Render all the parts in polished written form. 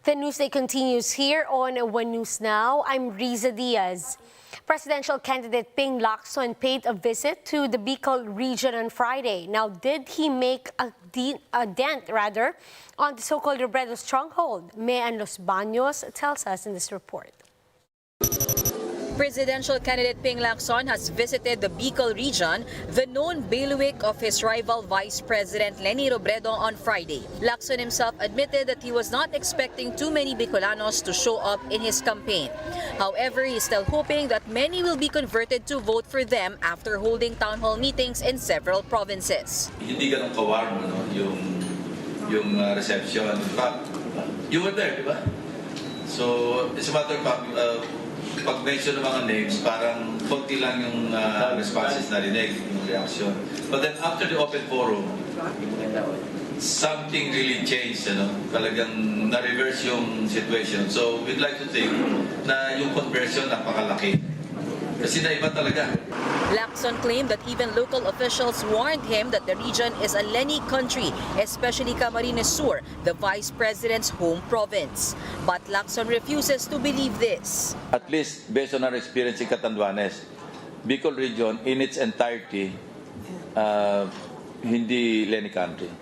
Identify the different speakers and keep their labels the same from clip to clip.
Speaker 1: The Newsday continues here on One News Now. I'm Riza Diaz. Presidential candidate Ping Lacson paid a visit to the Bicol region on Friday. Now, did he make a dent on the so-called Robredo stronghold? Mean Los Baños tells us in this report.
Speaker 2: Presidential candidate Ping Lacson has visited the Bicol region, the known bailiwick of his rival Vice President Leni Robredo on Friday. Lacson himself admitted that he was not expecting too many Bicolanos to show up in his campaign. However, he is still hoping that many will be converted to vote for them after holding town hall meetings in several provinces.
Speaker 3: Hindi ganun ka-warm, yung reception. In fact, you were there, di ba? So, it's a matter of fact, pag-mention ng mga names, parang konti lang yung responses na rinig, yung reaction. But then after the open forum, something really changed, talagang na-reverse yung situation. So we'd like to think na yung conversion napakalaki. Kasi naiba talaga.
Speaker 2: Lacson claimed that even local officials warned him that the region is a Leni country, especially Camarines Sur, the Vice President's home province. But Lacson refuses to believe this.
Speaker 3: At least based on our experience in Catanduanes, Bicol region in its entirety, hindi Leni country.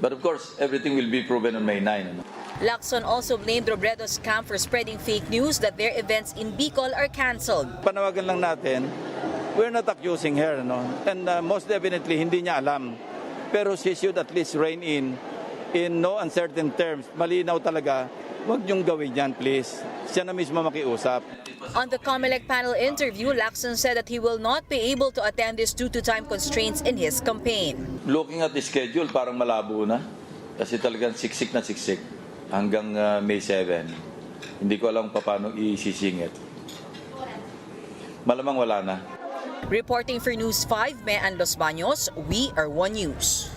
Speaker 3: But of course, everything will be proven on May 9.
Speaker 2: Lacson also blamed Robredo's camp for spreading fake news that their events in Bicol are cancelled.
Speaker 4: Panawagan lang natin, we're not accusing her, and most definitely hindi niya alam. Pero she should at least rein in no uncertain terms. Malinaw talaga, huwag niyong gawin yan, please. Siya na mismo makiusap.
Speaker 2: On the COMELEC panel interview, Lacson said that he will not be able to attend this due to time constraints in his campaign.
Speaker 3: Looking at the schedule, parang malabo na. Kasi talagang siksik na siksik hanggang May 7. Hindi ko alam paano isisingit. Malamang wala na.
Speaker 2: Reporting for News 5, Mean Los Baños, we are One News.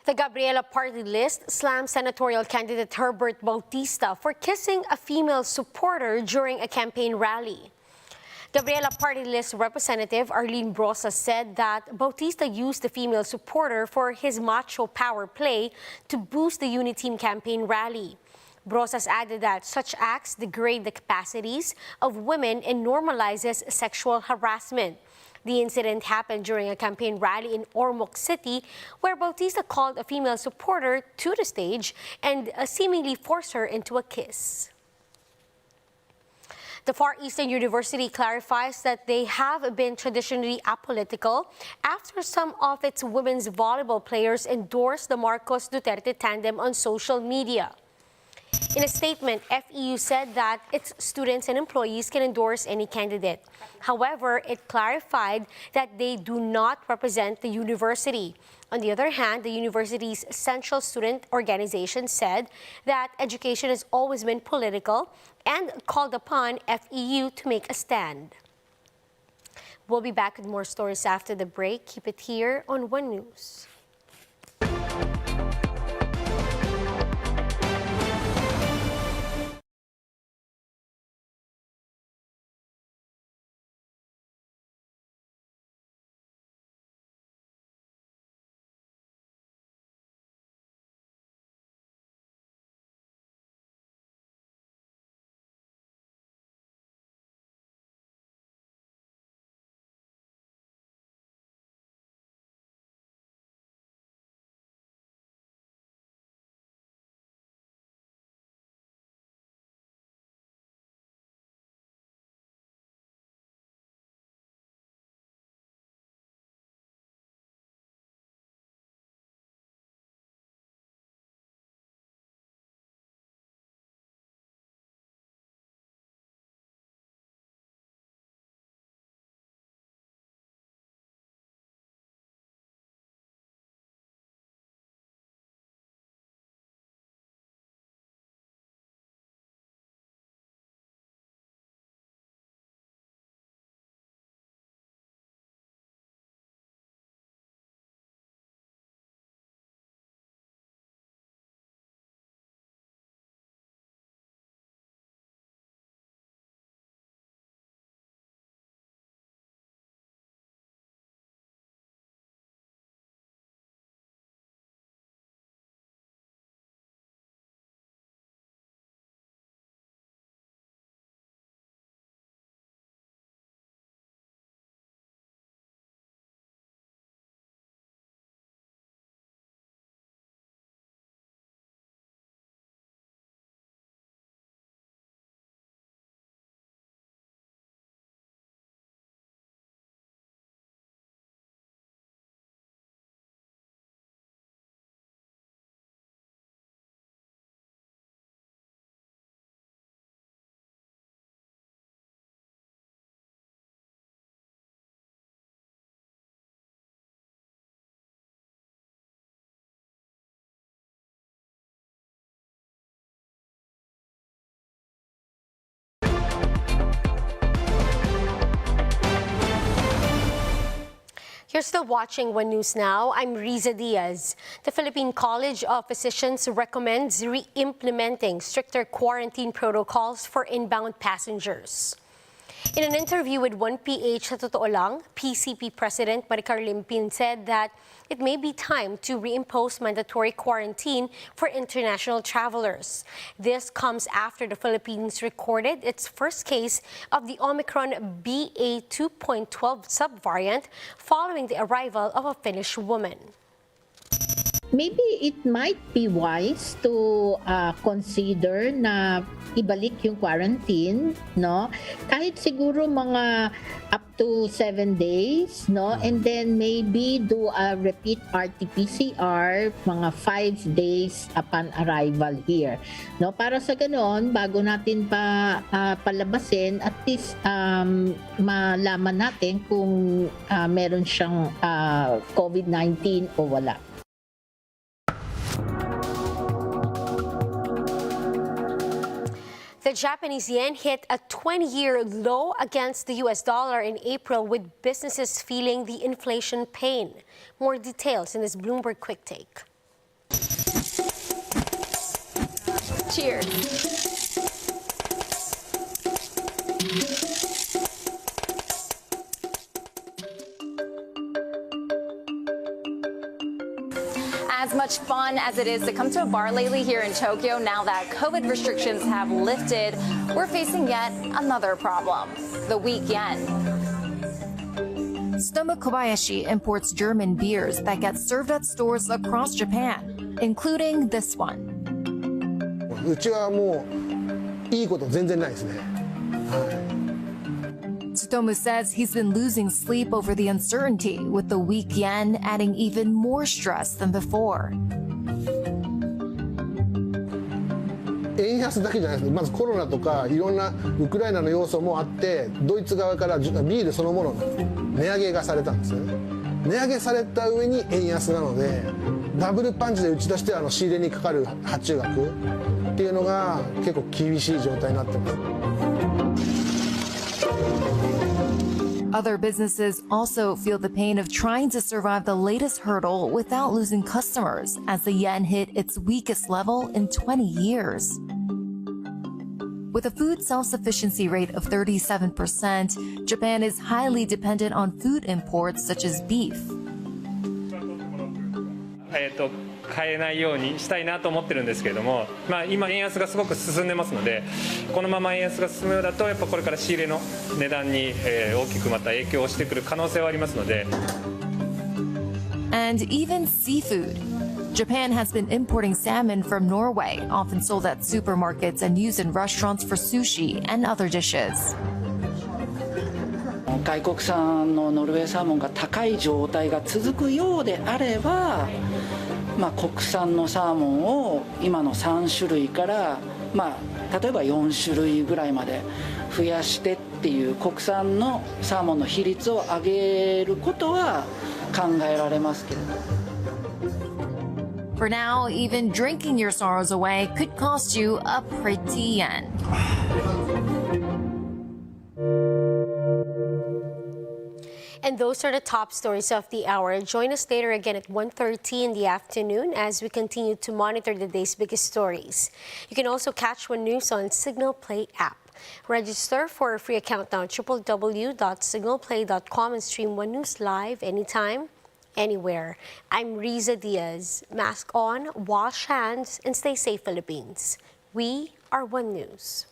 Speaker 1: The Gabriela party list slammed senatorial candidate Herbert Bautista for kissing a female supporter during a campaign rally. Gabriela party list representative Arlene Brosa said that Bautista used the female supporter for his macho power play to boost the Uniteam campaign rally. Brosas added that such acts degrade the capacities of women and normalizes sexual harassment. The incident happened during a campaign rally in Ormoc City, where Bautista called a female supporter to the stage and seemingly forced her into a kiss. The Far Eastern University clarifies that they have been traditionally apolitical after some of its women's volleyball players endorsed the Marcos Duterte tandem on social media. In a statement, FEU said that its students and employees can endorse any candidate. However, it clarified that they do not represent the university. On the other hand, the university's central student organization said that education has always been political and called upon FEU to make a stand. We'll be back with more stories after the break. Keep it here on One News. You're still watching One News Now. I'm Riza Diaz. The Philippine College of Physicians recommends re-implementing stricter quarantine protocols for inbound passengers. In an interview with 1PH sa Totoo Lang, PCP President Maricar Limpin said that it may be time to reimpose mandatory quarantine for international travelers. This comes after the Philippines recorded its first case of the Omicron BA.2.12 subvariant following the arrival of a Finnish woman.
Speaker 5: Maybe it might be wise to consider na ibalik yung quarantine, no? Kahit siguro mga up to 7 days, no? And then maybe do a repeat RT-PCR mga 5 days upon arrival here, no? Para sa ganoon, bago natin palabasin, at least malaman natin kung meron siyang COVID-19 o wala.
Speaker 1: The Japanese yen hit a 20-year low against the US dollar in April, with businesses feeling the inflation pain. More details in this Bloomberg Quick Take.
Speaker 6: Cheers. As much fun as it is to come to a bar lately here in Tokyo, now that COVID restrictions have lifted, we're facing yet another problem: the weak yen. Tsutomu Kobayashi imports German beers that get served at stores across Japan, including this one.
Speaker 7: うちはもういいこと全然ないですね。はい。
Speaker 6: Tsutomu says he's been losing sleep over the uncertainty, with the weak yen adding even more stress than before.
Speaker 7: 円安だけじゃないです。まずコロナとかいろんなウクライナの要素もあって、ドイツ側からビールそのものの値上げがされたんですよね。値上げされた上に円安なので、ダブルパンチで打ち出して仕入れにかかる発注額っていうのが結構厳しい状態になってます。
Speaker 6: Other businesses also feel the pain of trying to survive the latest hurdle without losing customers, as the yen hit its weakest level in 20 years. With a food self-sufficiency rate of 37%, Japan is highly dependent on food imports such as beef.
Speaker 8: 変えないようにしたいなと思ってるんですけれども、今円安がすごく進んでますので、このまま円安が進むようだとやっぱこれから仕入れの値段に大きくまた影響してくる可能性はありますので。
Speaker 6: And even seafood. Japan has been importing salmon from Norway, often sold at supermarkets and used in restaurants for sushi and other dishes.
Speaker 9: 外国産のノルウェーサーモンが高い状態が続くようであれば、国産のサーモンを今の3種類から、例えば4種類ぐらいまで増やしてっていう国産のサーモンの比率を上げることは考えられますけれど。
Speaker 6: For now, even drinking your sorrows away could cost you a pretty yen.
Speaker 1: And those are the top stories of the hour. Join us later again at 1:30 in the afternoon as we continue to monitor the day's biggest stories. You can also catch One News on Signal Play app. Register for a free account now at www.signalplay.com and stream One News live anytime, anywhere. I'm Riza Diaz. Mask on, wash hands, and stay safe, Philippines. We are One News.